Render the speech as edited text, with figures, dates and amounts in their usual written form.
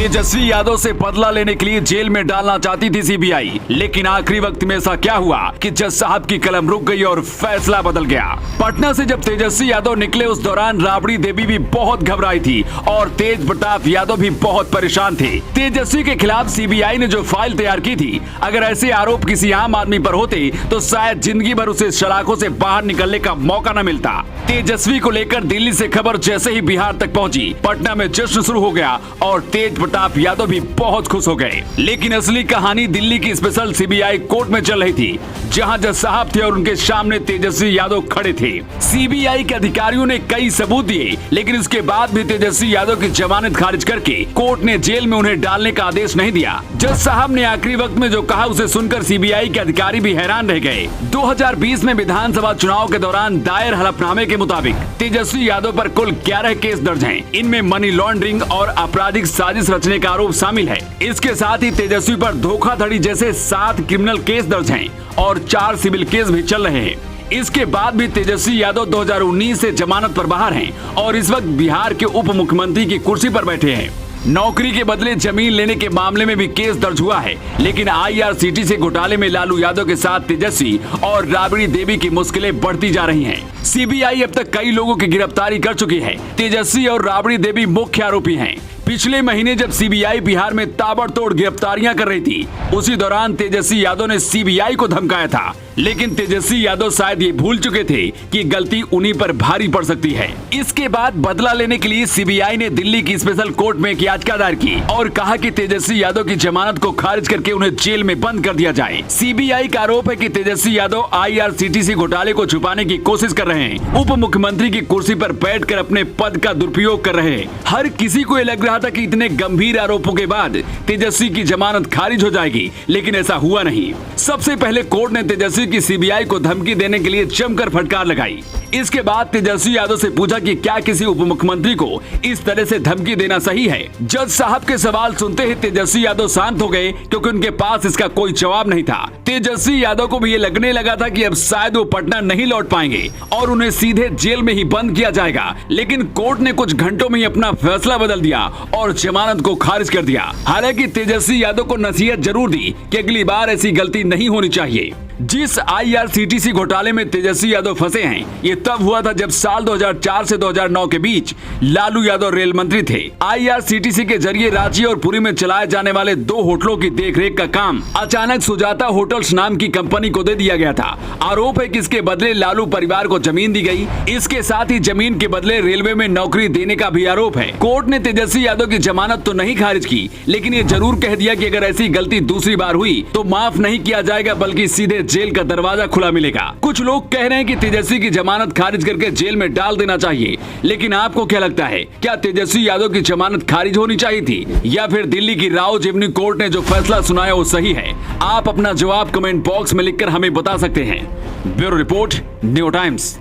तेजस्वी यादव से बदला लेने के लिए जेल में डालना चाहती थी सीबीआई, लेकिन आखिरी वक्त में ऐसा क्या हुआ कि जज साहब की कलम रुक गई और फैसला बदल गया। पटना से जब तेजस्वी यादव निकले उस दौरान राबड़ी देवी भी बहुत घबराई थी और तेज प्रताप यादव भी बहुत परेशान थे। तेजस्वी के खिलाफ सीबीआई ने जो फाइल तैयार की थी, अगर ऐसे आरोप किसी आम आदमी पर होते तो शायद जिंदगी भर उसे सलाखों से बाहर निकलने का मौका न मिलता। तेजस्वी को लेकर दिल्ली से खबर जैसे ही बिहार तक पहुंची, पटना में जश्न शुरू हो गया और तेज प्रताप यादव भी बहुत खुश हो गए। लेकिन असली कहानी दिल्ली की स्पेशल सीबीआई कोर्ट में चल रही थी, जहां जज साहब थे और उनके सामने तेजस्वी यादव खड़े थे। सीबीआई के अधिकारियों ने कई सबूत दिए, लेकिन उसके बाद भी तेजस्वी यादव की जमानत खारिज करके कोर्ट ने जेल में उन्हें डालने का आदेश नहीं दिया। जज साहब ने आखिरी वक्त में जो कहा उसे सुनकर सीबीआई के अधिकारी भी हैरान रह गए। 2020 में विधानसभा चुनाव के दौरान दायर हलफनामे के मुताबिक तेजस्वी यादव पर कुल 11 केस दर्ज हैं। इनमें मनी लॉन्ड्रिंग और आपराधिक साजिश रचने का आरोप शामिल है। इसके साथ ही तेजस्वी पर धोखाधड़ी जैसे 7 क्रिमिनल केस दर्ज हैं और 4 सिविल केस भी चल रहे हैं। इसके बाद भी तेजस्वी यादव 2019 से जमानत पर बाहर हैं और इस वक्त बिहार के उप मुख्यमंत्री की कुर्सी पर बैठे हैं। नौकरी के बदले जमीन लेने के मामले में भी केस दर्ज हुआ है, लेकिन IRCTC घोटाले में लालू यादव के साथ तेजस्वी और राबड़ी देवी की मुश्किलें बढ़ती जा रही हैं। सीबीआई अब तक कई लोगों की गिरफ्तारी कर चुकी है। तेजस्वी और राबड़ी देवी मुख्य आरोपी हैं। पिछले महीने जब सीबीआई बिहार में ताबड़तोड़ गिरफ्तारियां कर रही थी, उसी दौरान तेजस्वी यादव ने सीबीआई को धमकाया था। लेकिन तेजस्वी यादव शायद ये भूल चुके थे कि गलती उन्हीं पर भारी पड़ सकती है। इसके बाद बदला लेने के लिए सीबीआई ने दिल्ली की स्पेशल कोर्ट में एक याचिका दायर की और कहा कि तेजस्वी यादव की जमानत को खारिज करके उन्हें जेल में बंद कर दिया जाए। सीबीआई का आरोप है कि तेजस्वी यादव IRCTC घोटाले को छुपाने की कोशिश कर रहे हैं, उप मुख्यमंत्री की कुर्सी पर बैठकर अपने पद का दुरुपयोग कर रहे हैं। हर किसी को लग रहा था कि इतने गंभीर आरोपों के बाद तेजस्वी की जमानत खारिज हो जाएगी, लेकिन ऐसा हुआ नहीं। सबसे पहले कोर्ट ने तेजस्वी की सीबीआई को धमकी देने के लिए जमकर फटकार लगाई। इसके बाद तेजस्वी यादव से पूछा कि क्या किसी उप मुख्यमंत्री को इस तरह से धमकी देना सही है। जज साहब के सवाल सुनते ही तेजस्वी यादव शांत हो गए, क्योंकि उनके पास इसका कोई जवाब नहीं था। तेजस्वी यादव को भी ये लगने लगा था कि अब शायद वो पटना नहीं लौट पाएंगे और उन्हें सीधे जेल में ही बंद किया जाएगा। लेकिन कोर्ट ने कुछ घंटों में ही अपना फैसला बदल दिया और जमानत को खारिज कर दिया। हालांकि तेजस्वी यादव को नसीहत जरूर दी कि अगली बार ऐसी गलती नहीं होनी चाहिए। जिस IRCTC घोटाले में तेजस्वी यादव फंसे हैं, ये तब हुआ था जब साल 2004 से 2009 के बीच लालू यादव रेल मंत्री थे। IRCTC के जरिए रांची और पुरी में चलाए जाने वाले 2 होटलों की देखरेख का काम अचानक सुजाता होटल्स नाम की कंपनी को दे दिया गया था। आरोप है कि इसके बदले लालू परिवार को जमीन दी गई। इसके साथ ही जमीन के बदले रेलवे में नौकरी देने का भी आरोप है। कोर्ट ने तेजस्वी यादव की जमानत तो नहीं खारिज की, लेकिन ये जरूर कह दिया कि अगर ऐसी गलती दूसरी बार हुई तो माफ नहीं किया जाएगा, बल्कि सीधे जेल का दरवाजा खुला मिलेगा। कुछ लोग कह रहे हैं कि तेजस्वी की जमानत खारिज करके जेल में डाल देना चाहिए, लेकिन आपको क्या लगता है? क्या तेजस्वी यादव की जमानत खारिज होनी चाहिए थी, या फिर दिल्ली की राउज एवेन्यू कोर्ट ने जो फैसला सुनाया वो सही है? आप अपना जवाब कमेंट बॉक्स में लिखकर हमें बता सकते हैं। Bureau report, new times.